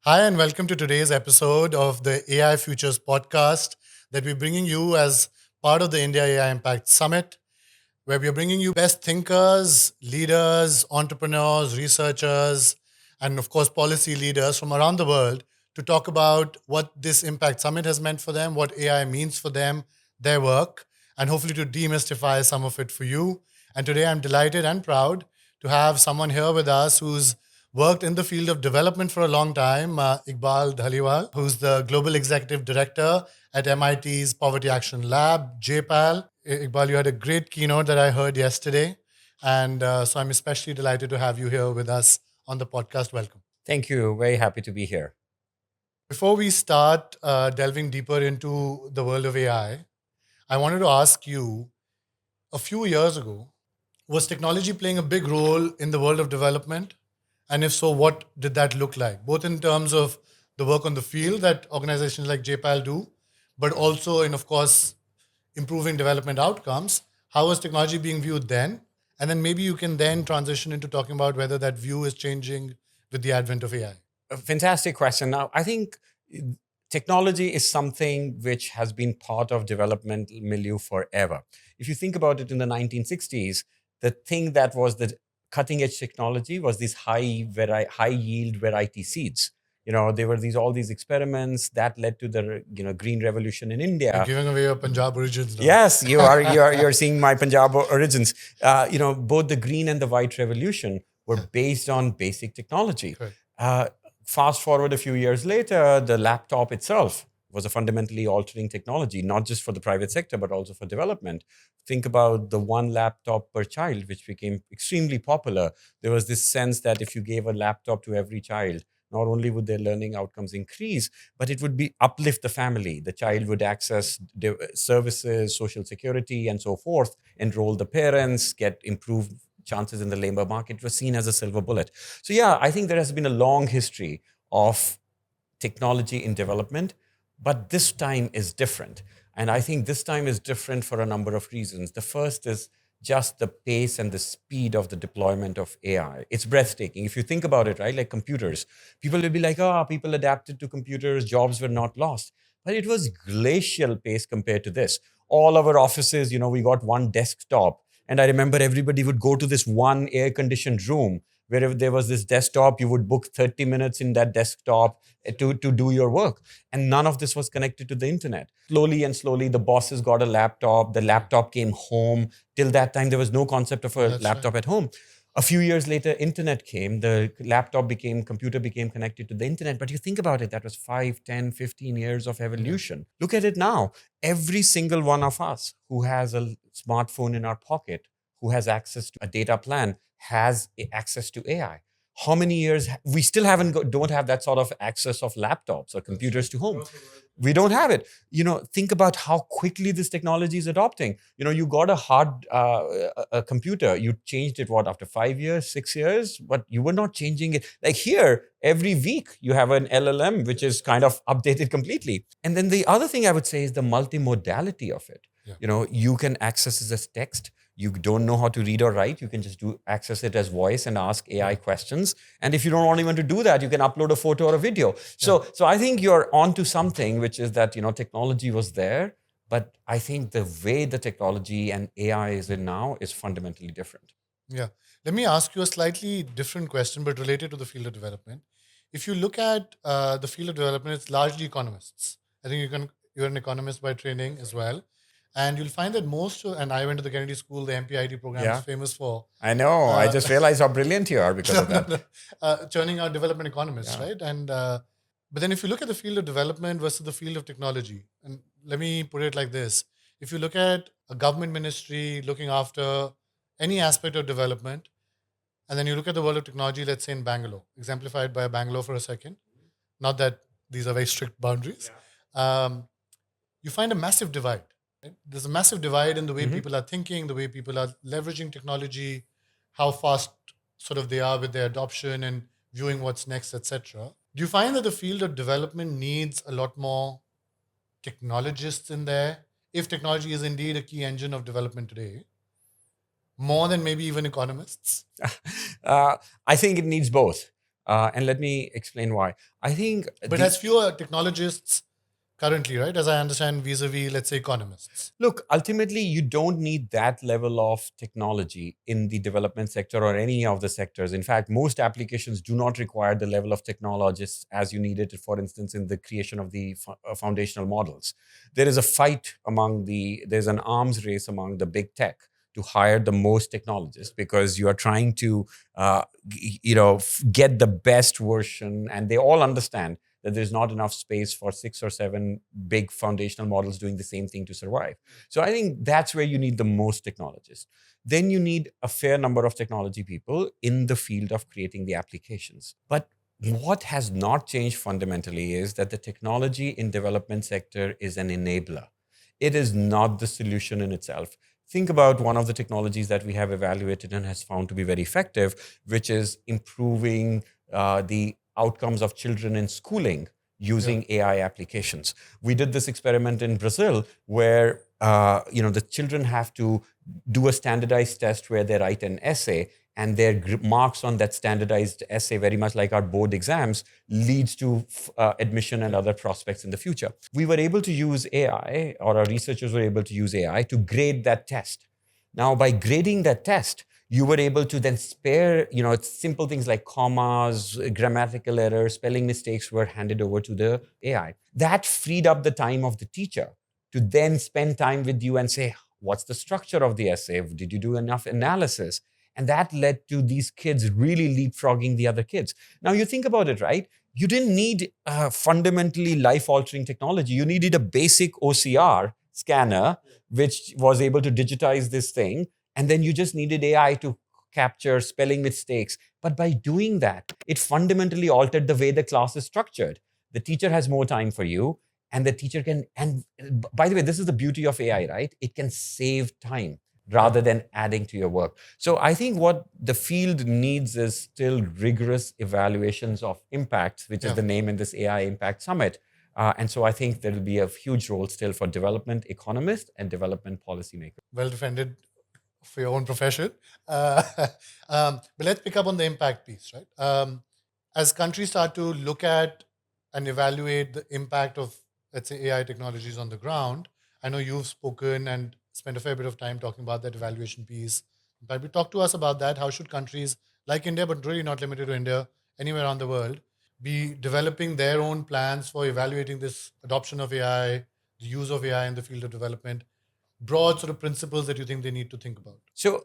Hi, and welcome to today's episode of the AI Futures podcast that we're bringing you as part of the India AI Impact Summit, where we are bringing you best thinkers, leaders, entrepreneurs, researchers, and of course, policy leaders from around the world to talk about what this Impact Summit has meant for them, what AI means for them, their work, and hopefully to demystify some of it for you. And today I'm delighted and proud to have someone here with us who's worked in the field of development for a long time, Iqbal Dhaliwal, who's the Global Executive Director at MIT's Poverty Action Lab, JPAL. Iqbal, you had a great keynote that I heard yesterday. And so I'm especially delighted to have you here with us on the podcast. Welcome. Thank you. Very happy to be here. Before we start delving deeper into the world of I wanted to ask you a few years ago, was technology playing a big role in the world of development? And if so, what did that look like? Both in terms of the work on the field that organizations like JPAL do, but also in, of course, improving development outcomes. How was technology being viewed then? And then maybe you can then transition into talking about whether that view is changing with the advent of AI. A fantastic question. Now, I think technology is something which has been part of development milieu forever. If you think about it in the 1960s, the thing that was the cutting edge technology was these high yield variety seeds. There were all these experiments that led to the green revolution in India. You're giving away your Punjab origins now. Yes, you're seeing my Punjab origins. Both the green and the white revolution were based on basic technology. Fast forward a few years later, the laptop itself was a fundamentally altering technology, not just for the private sector, but also for development. Think about the one laptop per child, which became extremely popular. There was this sense that if you gave a laptop to every child, not only would their learning outcomes increase, but it would be uplift the family. The child would access services, social security, and so forth, enroll the parents, get improved chances in the labor market. It was seen as a silver bullet. So yeah, I think there has been a long history of technology in development, but this time is different. And I think this time is different for a number of reasons. The first is just the pace and the speed of the deployment of AI. It's breathtaking. If you think about it, right, like computers, people will be like, people adapted to computers, jobs were not lost. But it was glacial pace compared to this. All our offices, we got one desktop. And I remember everybody would go to this one air conditioned room. Wherever there was this desktop, you would book 30 minutes in that desktop to do your work. And none of this was connected to the internet. Slowly and slowly, the bosses got a laptop. The laptop came home. Till that time, there was no concept of a laptop at home. A few years later, internet came. The computer became connected to the internet. But you think about it, that was 5, 10, 15 years of evolution. Look at it now. Every single one of us who has a smartphone in our pocket, who has access to a data plan, has access to AI. How many years we still don't have that sort of access of laptops or computers to home? We don't have it. Think about how quickly this technology is adopting. You got a computer, you changed it after 5 years, 6 years, but you were not changing it. Like here, every week you have an LLM which is kind of updated completely. And then the other thing I would say is the multimodality of it. You can access it as text. You don't know how to read or write, you can just access it as voice and ask AI questions. And if you don't want even to do that, you can upload a photo or a video. So I think you're onto something, which is that technology was there, but I think the way the technology and AI is in now is fundamentally different. Yeah. Let me ask you a slightly different question, but related to the field of development. If you look at the field of development, it's largely economists. I think you're an economist by training as well. And you'll find that and I went to the Kennedy School, the MPIT program is famous for. I know. I just realized how brilliant you are because of that. Churning out development economists, right? And but then if you look at the field of development versus the field of technology, and let me put it like this: if you look at a government ministry looking after any aspect of development, and then you look at the world of technology, let's say in Bangalore, exemplified by Bangalore for a second, not that these are very strict boundaries, you find a massive divide. Right? There's a massive divide in the way people are thinking, the way people are leveraging technology, how fast sort of they are with their adoption and viewing what's next, etc. Do you find that the field of development needs a lot more technologists in there, if technology is indeed a key engine of development today, more than maybe even economists? I think it needs both. And let me explain why. I think But has fewer technologists currently, right? As I understand, vis-a-vis, let's say, economists. Look, ultimately, you don't need that level of technology in the development sector or any of the sectors. In fact, most applications do not require the level of technologists as you need it, for instance, in the creation of the foundational models. There is a fight there's an arms race among the big tech to hire the most technologists because you are trying to, get the best version, and they all understand that there's not enough space for 6 or 7 big foundational models doing the same thing to survive. So I think that's where you need the most technologists. Then you need a fair number of technology people in the field of creating the applications. But what has not changed fundamentally is that the technology in development sector is an enabler. It is not the solution in itself. Think about one of the technologies that we have evaluated and has found to be very effective, which is improving the outcomes of children in schooling using AI applications. We did this experiment in Brazil where the children have to do a standardized test where they write an essay, and their marks on that standardized essay, very much like our board exams, leads to admission and other prospects in the future. We were able to use AI, or our researchers were able to use AI to grade that test. Now, by grading that test, you were able to then spare, simple things like commas, grammatical errors, spelling mistakes were handed over to the AI. That freed up the time of the teacher to then spend time with you and say, what's the structure of the essay? Did you do enough analysis? And that led to these kids really leapfrogging the other kids. Now, you think about it, right? You didn't need fundamentally life-altering technology. You needed a basic OCR scanner, which was able to digitize this thing. And then you just needed AI to capture spelling mistakes. But by doing that, it fundamentally altered the way the class is structured. The teacher has more time for you, and the teacher can, and by the way, this is the beauty of AI, right? It can save time rather than adding to your work. So I think what the field needs is still rigorous evaluations of impacts, which is the name in this AI Impact Summit. And so I think there will be a huge role still for development economists and development policymakers. Well defended for your own profession. But let's pick up on the impact piece, right? As countries start to look at and evaluate the impact of, let's say, AI technologies on the ground, I know you've spoken and spent a fair bit of time talking about that evaluation piece. But talk to us about that. How should countries like India, but really not limited to India, anywhere around the world, be developing their own plans for evaluating this adoption of AI, the use of AI in the field of development, broad sort of principles that you think they need to think about? So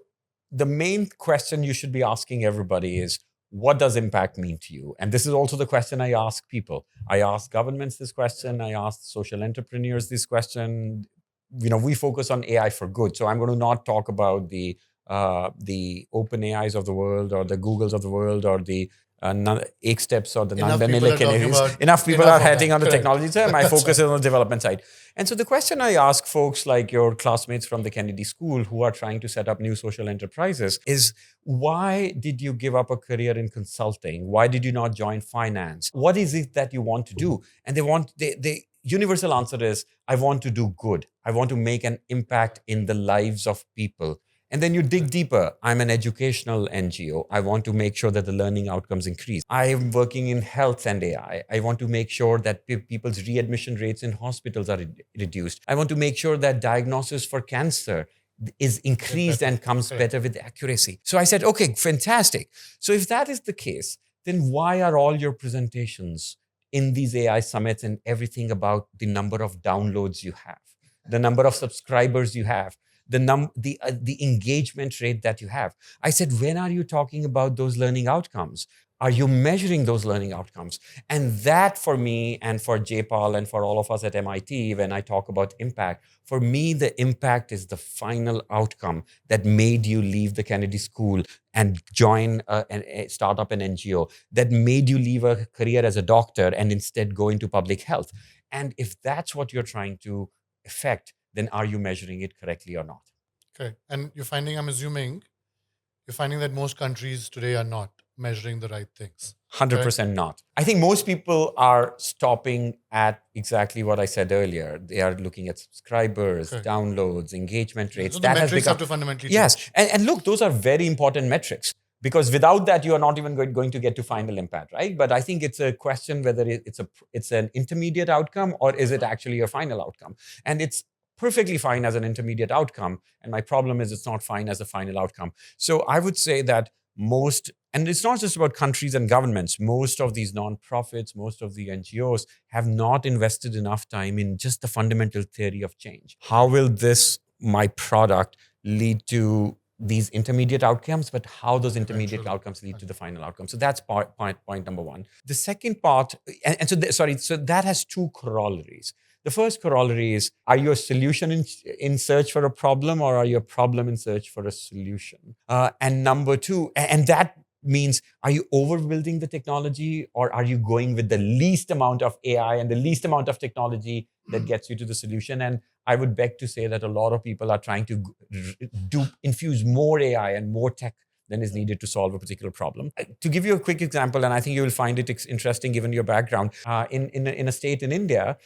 the main question you should be asking everybody is, what does impact mean to you? And this is also the question I ask people. I ask governments this question. I ask social entrepreneurs this question. We focus on AI for good. So I'm going to not talk about the open AIs of the world or the Googles of the world or the X steps or the Nandan. Enough people are heading on the technology side. My focus is on the development side. And so the question I ask folks like your classmates from the Kennedy School who are trying to set up new social enterprises is, why did you give up a career in consulting? Why did you not join finance? What is it that you want to do? And the universal answer is, I want to do good. I want to make an impact in the lives of people. And then you dig deeper. I'm an educational NGO. I want to make sure that the learning outcomes increase. I am working in health and AI. I want to make sure that people's readmission rates in hospitals are reduced. I want to make sure that diagnosis for cancer is increased and comes better with accuracy. So I said, okay, fantastic. So if that is the case, then why are all your presentations in these AI summits and everything about the number of downloads you have, the number of subscribers you have, the engagement rate that you have? I said, when are you talking about those learning outcomes? Are you measuring those learning outcomes? And that, for me and for J-Pal and for all of us at MIT, when I talk about impact, for me, the impact is the final outcome that made you leave the Kennedy School and join a startup, an NGO, that made you leave a career as a doctor and instead go into public health. And if that's what you're trying to affect, then are you measuring it correctly or not? Okay. And I'm assuming you're finding that most countries today are not measuring the right things. 100% not. I think most people are stopping at exactly what I said earlier. They are looking at subscribers, downloads, engagement rates. So the metrics have to fundamentally change. Yes. And look, those are very important metrics. Because without that, you are not even going to get to final impact, right? But I think it's a question whether it's an intermediate outcome or is it actually a final outcome? And it's perfectly fine as an intermediate outcome. And my problem is it's not fine as a final outcome. So I would say that and it's not just about countries and governments, most of these nonprofits, most of the NGOs have not invested enough time in just the fundamental theory of change. How will my product, lead to these intermediate outcomes, but how those intermediate outcomes lead to the final outcome? So that's point number one. The second part, so that has two corollaries. The first corollary is, are you a solution in search for a problem, or are you a problem in search for a solution? And number two, and that means, are you overbuilding the technology, or are you going with the least amount of AI and the least amount of technology that gets you to the solution? And I would beg to say that a lot of people are trying to infuse more AI and more tech than is needed to solve a particular problem. To give you a quick example, and I think you will find it interesting given your background, in a state in India,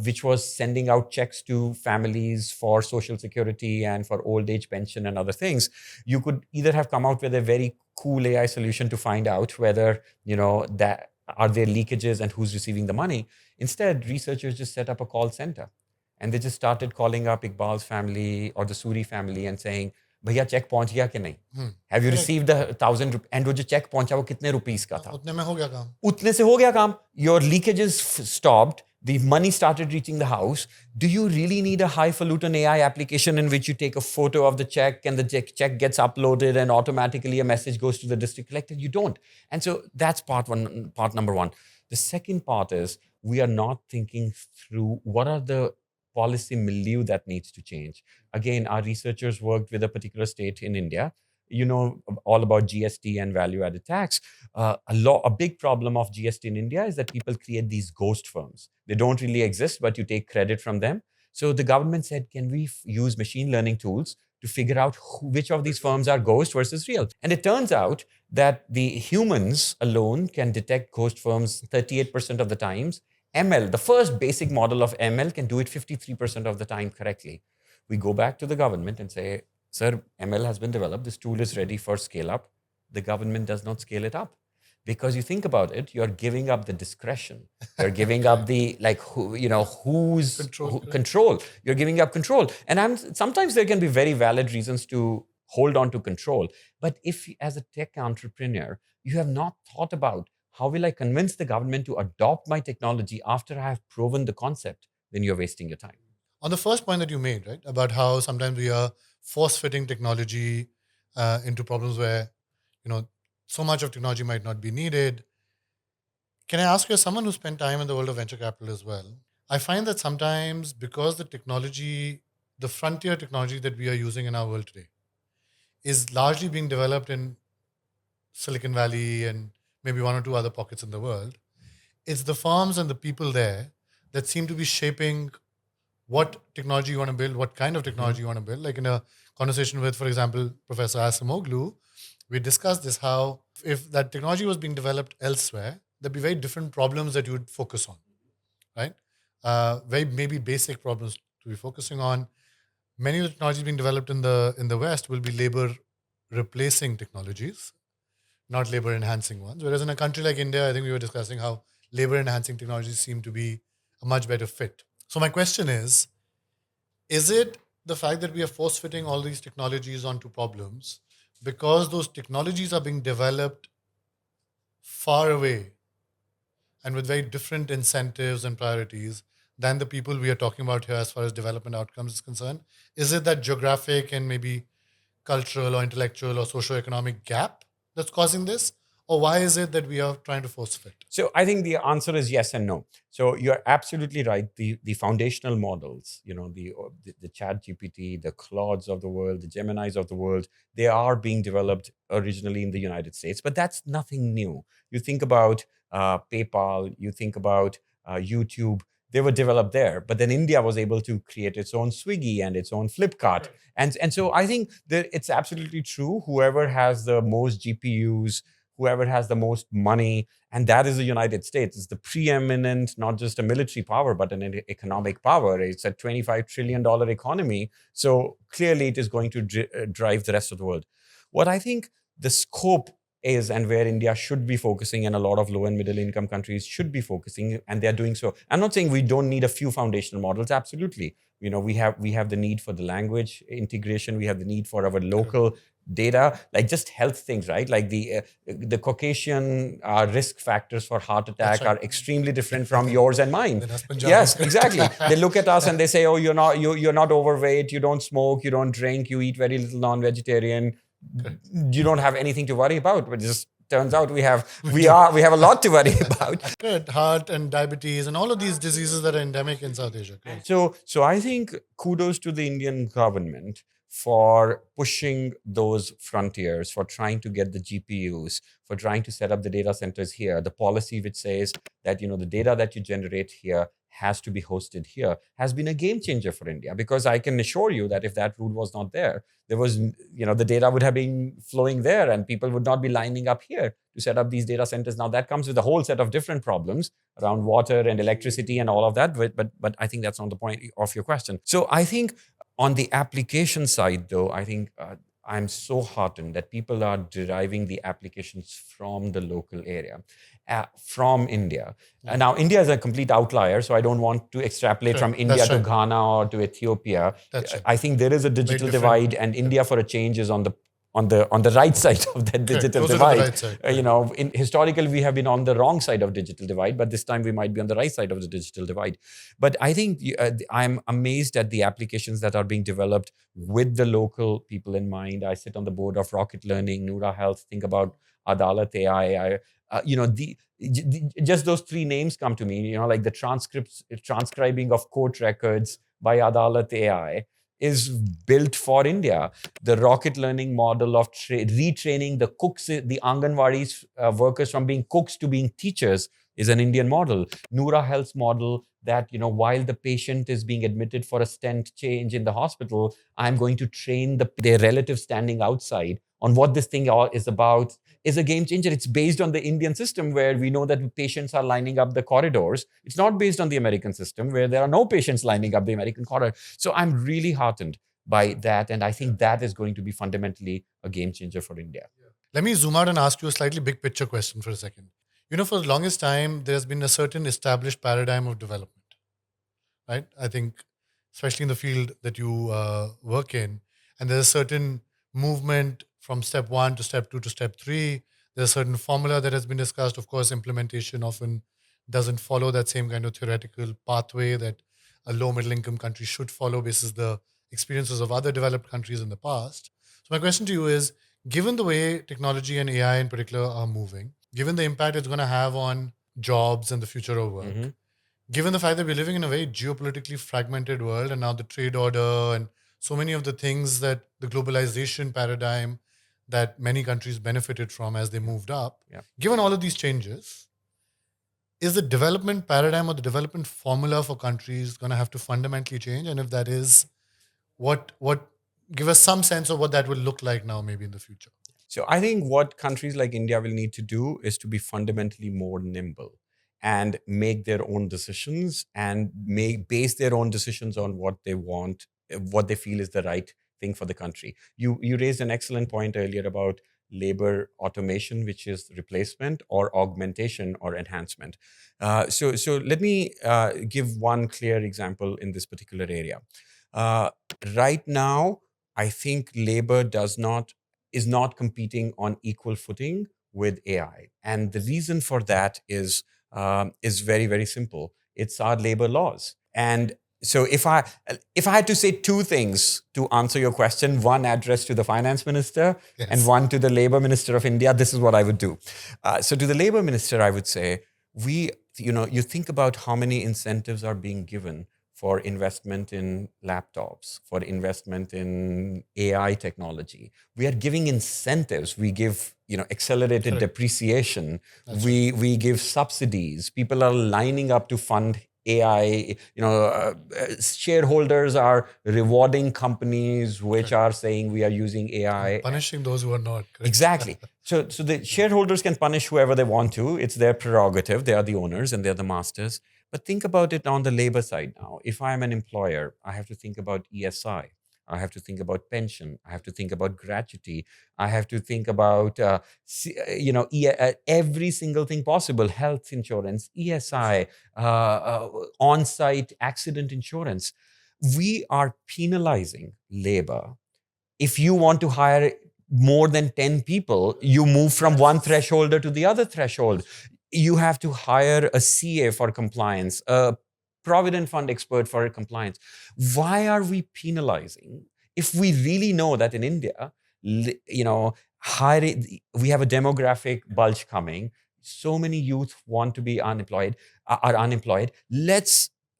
which was sending out checks to families for social security and for old age pension and other things, you could either have come out with a very cool AI solution to find out whether, that are there leakages and who's receiving the money. Instead, researchers just set up a call center. And they just started calling up Iqbal's family or the Suri family and saying, भैया check पहुंच गया कि नहीं? Have you received the 1,000 rupees? And वो जो check पहुंचा वो कितने रुपीस का था? उतने में हो गया काम. उतने से हो गया काम. Your leakages stopped. The money started reaching the house. Do you really need a highfalutin AI application in which you take a photo of the check and the check gets uploaded and automatically a message goes to the district collector? You don't. And so that's part number one. The second part is, we are not thinking through what are the policy milieu that needs to change. Again, our researchers worked with a particular state in India, all about GST and value-added tax. A big problem of GST in India is that people create these ghost firms. They don't really exist, but you take credit from them. So the government said, can we use machine learning tools to figure out which of these firms are ghost versus real? And it turns out that the humans alone can detect ghost firms 38% of the times. ML, the first basic model of ML, can do it 53% of the time correctly. We go back to the government and say, sir, ML has been developed. This tool is ready for scale up. The government does not scale it up. Because you think about it, you're giving up the discretion. You're giving up the, who's control. You're giving up control. And sometimes there can be very valid reasons to hold on to control. But if, as a tech entrepreneur, you have not thought about, how will I convince the government to adopt my technology after I have proven the concept? Then you're wasting your time. On the first point that you made, right, about how sometimes we are force-fitting technology into problems where, so much of technology might not be needed. Can I ask you, as someone who spent time in the world of venture capital as well, I find that sometimes because the frontier technology that we are using in our world today is largely being developed in Silicon Valley and maybe one or two other pockets in the world, it's the firms and the people there that seem to be shaping what technology you want to build, what kind of technology you want to build. Like in a conversation with, for example, Professor Asimoglu, we discussed this, how if that technology was being developed elsewhere, there'd be very different problems that you would focus on, right? Very maybe basic problems to be focusing on. Many of the technologies being developed in the West will be labor replacing technologies, not labor enhancing ones. Whereas in a country like India, I think we were discussing how labor enhancing technologies seem to be a much better fit. So my question is it the fact that we are force fitting all these technologies onto problems because those technologies are being developed far away and with very different incentives and priorities than the people we are talking about here as far as development outcomes is concerned? Is it that geographic and maybe cultural or intellectual or socio-economic gap that's causing this? Or why is it that we are trying to force fit? So I think the answer is yes and no. So you're absolutely right. The foundational models, the Chat GPT, the Claudes of the world, the Geminis of the world, they are being developed originally in the United States, but that's nothing new. You think about PayPal, you think about YouTube, they were developed there, but then India was able to create its own Swiggy and its own Flipkart. Right. And so I think that it's absolutely true. Whoever has the most GPUs, whoever has the most money, and that is the United States. It's the preeminent, not just a military power, but an economic power. It's a $25 trillion economy. So clearly it is going to drive the rest of the world. What I think the scope is and where India should be focusing, and a lot of low and middle income countries should be focusing, and they're doing so. I'm not saying we don't need a few foundational models. Absolutely, we have the need for the language integration. We have the need for our local data, like just health things, right? Like the Caucasian risk factors for heart attack are extremely different from yours and mine. Yes, exactly. They look at us and they say, "Oh, you're not overweight. You don't smoke. You don't drink. You eat very little non-vegetarian. You don't have anything to worry about." But it just turns out we have a lot to worry about. Good. Heart and diabetes and all of these diseases that are endemic in South Asia. Good. So I think kudos to the Indian government for pushing those frontiers, for trying to get the GPUs, for trying to set up the data centers here. The policy which says that the data that you generate here has to be hosted here has been a game changer for India, because I can assure you that if that rule was not there, the data would have been flowing there and people would not be lining up here to set up these data centers. Now that comes with a whole set of different problems around water and electricity and all of that, but I think that's not the point of your question. So I think on the application side, though, I think I'm so heartened that people are deriving the applications from the local area, from India. Now, India is a complete outlier, so I don't want to extrapolate from India to Ghana or to Ethiopia. I think there is a digital divide, and India, for a change, is on the right side of that digital divide. Right side. Historically, we have been on the wrong side of digital divide, but this time we might be on the right side of the digital divide. But I think I'm amazed at the applications that are being developed with the local people in mind. I sit on the board of Rocket Learning, Noora Health. Think about Adalat AI. Just those three names come to me. Like the transcribing of court records by Adalat AI is built for India. The rocket learning model of retraining the cooks, the Anganwadis workers from being cooks to being teachers is an Indian model. Noora Health's model that, while the patient is being admitted for a stent change in the hospital, I'm going to train their relatives standing outside on what this thing is about, is a game changer. It's based on the Indian system where we know that patients are lining up the corridors. It's not based on the American system where there are no patients lining up the American corridor. So I'm really heartened by that. And I think that is going to be fundamentally a game changer for India. Let me zoom out and ask you a slightly big picture question for a second. For the longest time, there's been a certain established paradigm of development, right? I think, especially in the field that you work in, and there's a certain movement from step 1 to step 2 to step 3. There's a certain formula that has been discussed. Of course, implementation often doesn't follow that same kind of theoretical pathway that a low middle income country should follow basis the experiences of other developed countries in the past. So my question to you is, given the way technology and AI in particular are moving, given the impact it's going to have on jobs and the future of work, given the fact that we're living in a very geopolitically fragmented world, and now the trade order and so many of the things that the globalization paradigm that many countries benefited from as they moved up, given all of these changes, is the development paradigm or the development formula for countries going to have to fundamentally change? And if that is, what give us some sense of what that will look like now, maybe in the future? So I think what countries like India will need to do is to be fundamentally more nimble and make their own decisions and base their own decisions on what they want, what they feel is the right thing for the country. You raised an excellent point earlier about labor automation, which is replacement or augmentation or enhancement. So let me give one clear example in this particular area. Right now, I think labor is not competing on equal footing with AI, and the reason for that is very, very simple. It's our labor laws. And so if I had to say two things to answer your question, one addressed to the finance minister and one to the labor minister of India, this is what I would do. So to the labor minister, I would say, you think about how many incentives are being given for investment in laptops, for investment in AI technology. We are giving incentives. We give, accelerated depreciation. We give subsidies. People are lining up to fund AI. Shareholders are rewarding companies which are saying we are using AI. Punishing those who are not. Correct? Exactly. So the shareholders can punish whoever they want to. It's their prerogative. They are the owners and they're the masters. But think about it on the labor side now. If I'm an employer, I have to think about ESI. I have to think about pension. I have to think about gratuity. I have to think about, every single thing possible, health insurance, ESI, on-site accident insurance. We are penalizing labor. If you want to hire more than 10 people, you move from one thresholder to the other threshold. You have to hire a CA for compliance, a provident fund expert for compliance. Why are we penalizing if we really know that in India, we have a demographic bulge coming? So many youth want to be unemployed, are unemployed.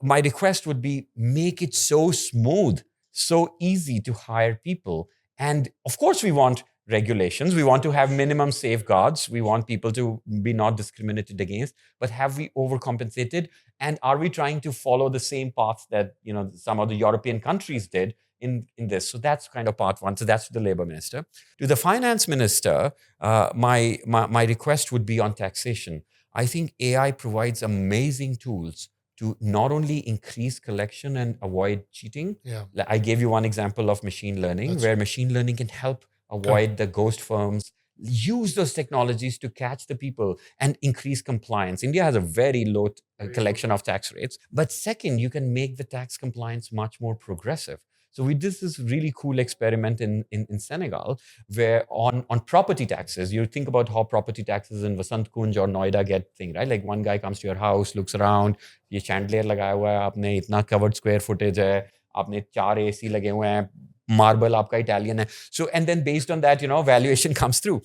My request would be, make it so smooth, so easy to hire people. And of course, we want regulations. We want to have minimum safeguards. We want people to be not discriminated against. But have we overcompensated? And are we trying to follow the same paths that some of the European countries did in this? So that's kind of part one. So that's the labor minister. To the finance minister, my request would be on taxation. I think AI provides amazing tools to not only increase collection and avoid cheating. Yeah. I gave you one example of machine learning, where machine learning can help avoid the ghost firms. Use those technologies to catch the people and increase compliance. India has a very low collection of tax rates. But second, you can make the tax compliance much more progressive. So we did this really cool experiment in Senegal, where on property taxes, you think about how property taxes in Vasant Kunj or Noida get thing, right? Like one guy comes to your house, looks around, ये chandelier लगाया हुआ है आपने, इतना covered square footage है, आपने 4 AC लगे हुए हैं, marble आपका Italian है. So, and then based on that, valuation comes through.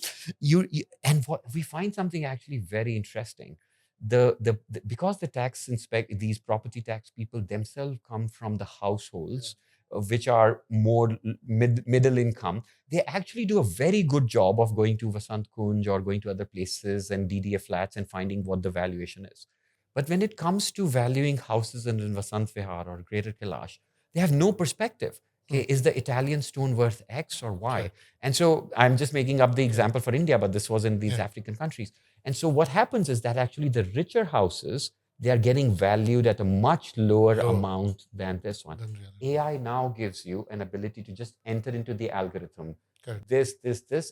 And what we find something actually very interesting. Because these property tax people themselves come from the households, which are more middle income, they actually do a very good job of going to Vasant Kunj or going to other places and DDA flats and finding what the valuation is. But when it comes to valuing houses in Vasant Vihar or Greater Kailash, they have no perspective. Okay, is the Italian stone worth X or Y? Yeah. And so I'm just making up the example for India, but this was in these African countries. And so what happens is that actually the richer houses, they are getting valued at a much lower amount than this one. AI now gives you an ability to just enter into the algorithm. This,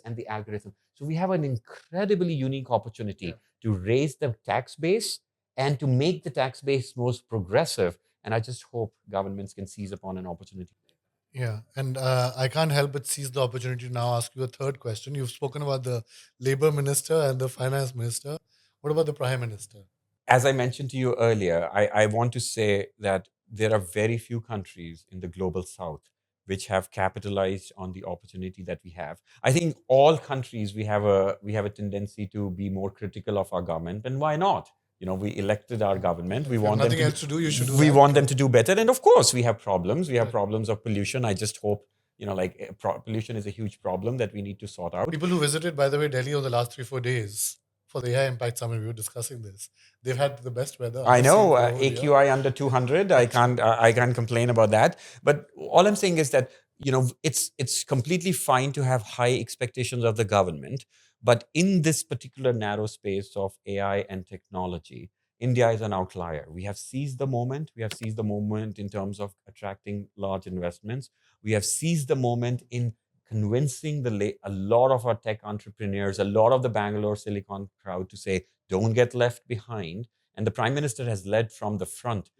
and the algorithm. So we have an incredibly unique opportunity to raise the tax base and to make the tax base most progressive. And I just hope governments can seize upon an opportunity. Yeah, and I can't help but seize the opportunity to now ask you a third question. You've spoken about the labor minister and the finance minister. What about the prime minister? As I mentioned to you earlier, I want to say that there are very few countries in the global south which have capitalized on the opportunity that we have. I think all countries, we have a tendency to be more critical of our government, and why not? We elected our government. We want nothing else to do. You should do. We want them to do better, and of course, we have problems. We have problems of pollution. I just hope pollution is a huge problem that we need to sort out. People who visited, by the way, Delhi over the last 3-4 days for the AI Impact Summit, we were discussing this. They've had the best weather. I know, AQI under 200. I can't complain about that. But all I'm saying is that it's completely fine to have high expectations of the government. But in this particular narrow space of AI and technology, India is an outlier. We have seized the moment. We have seized the moment in terms of attracting large investments. We have seized the moment in convincing a lot of our tech entrepreneurs, a lot of the Bangalore Silicon crowd to say, don't get left behind. And the Prime Minister has led from the front.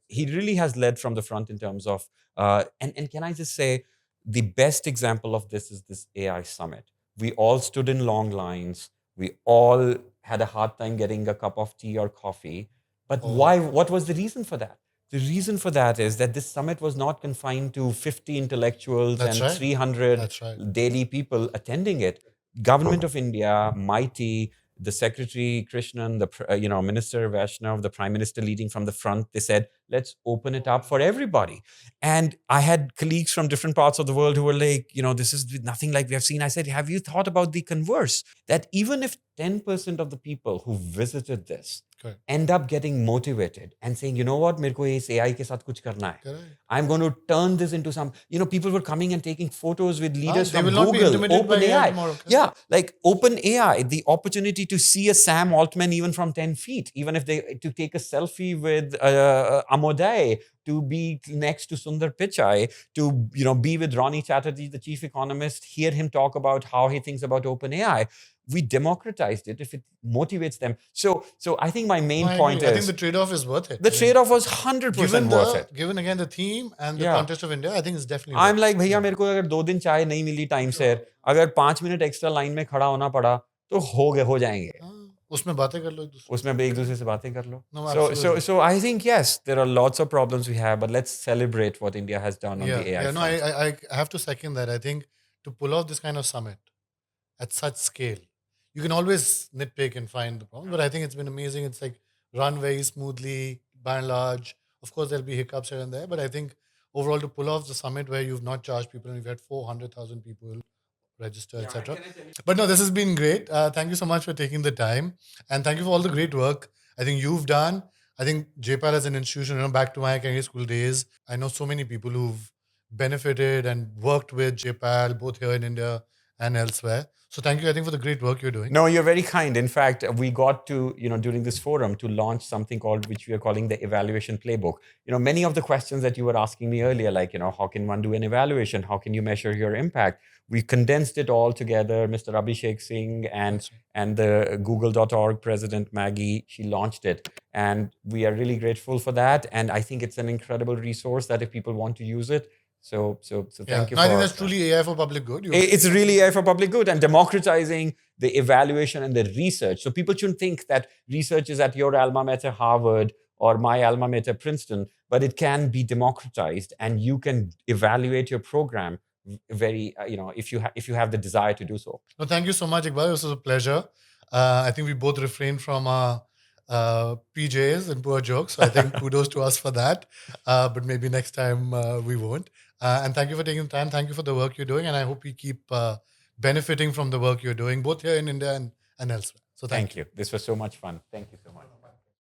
He really has led from the front in terms of, and can I just say, the best example of this is this AI summit. We all stood in long lines. We all had a hard time getting a cup of tea or coffee. But why? What was the reason for that? The reason for that is that this summit was not confined to 50 intellectuals 300 daily people attending it. Government of India, mighty, the Secretary Krishnan, the Minister Vaishnav, the Prime Minister leading from the front, they said, let's open it up for everybody. And I had colleagues from different parts of the world who were like, this is nothing like we have seen. I said, have you thought about the converse? That even if 10% of the people who visited this end up getting motivated and saying, you know what, मेरे को इस AI के साथ कुछ करना है. I'm going to turn this into some, people were coming and taking photos with leaders from Google, OpenAI. Yeah, like OpenAI, the opportunity to see a Sam Altman even from 10 feet, even if to take a selfie with Amodei, to be next to Sundar Pichai, to be with Ronnie Chatterjee, the chief economist, hear him talk about how he thinks about OpenAI. We democratized it if it motivates them. So I think my main point is, I think the trade-off is worth it. The trade-off was 100% worth it. Given again the theme and the context of India, I think it's definitely I'm like, भैया मेरे को अगर 2 दिन चाय नहीं मिली time से, अगर 5 minute extra line में खड़ा होना पड़ा, तो हो जाएंगे. उसमें बातें कर लो एक दूसरे. उसमें एक दूसरे से बातें कर लो. So I think yes, there are lots of problems we have, but let's celebrate what India has done on the AI front. I have to second that. I think to pull off this kind of summit at such scale, you can always nitpick and find the problem, but I think it's been amazing. It's like run very smoothly, by and large. Of course, there'll be hiccups here and there, but I think overall to pull off the summit where you've not charged people and you've had 400,000 people register, etc. But no, this has been great. Thank you so much for taking the time, and thank you for all the great work I think you've done. I think JPAL as an institution, back to my academic school days, I know so many people who've benefited and worked with JPAL both here in India and elsewhere. So thank you, I think, for the great work you're doing. No, you're very kind. In fact, we got to, during this forum to launch something which we are calling the evaluation playbook. Many of the questions that you were asking me earlier, like, how can one do an evaluation? How can you measure your impact? We condensed it all together. Mr. Abhishek Singh and the Google.org president, Maggie, she launched it. And we are really grateful for that. And I think it's an incredible resource that if people want to use it, so thank you. I think that's truly AI for public good. It's really AI for public good and democratizing the evaluation and the research. So people shouldn't think that research is at your alma mater, Harvard, or my alma mater, Princeton, but it can be democratized and you can evaluate your program very, if you have the desire to do so. No, thank you so much, Iqbal. This was a pleasure. I think we both refrained from our PJs and poor jokes. So I think kudos to us for that. But maybe next time we won't. And thank you for taking the time. Thank you for the work you're doing. And I hope we keep benefiting from the work you're doing, both here in India and elsewhere. So thank you. This was so much fun. Thank you so much.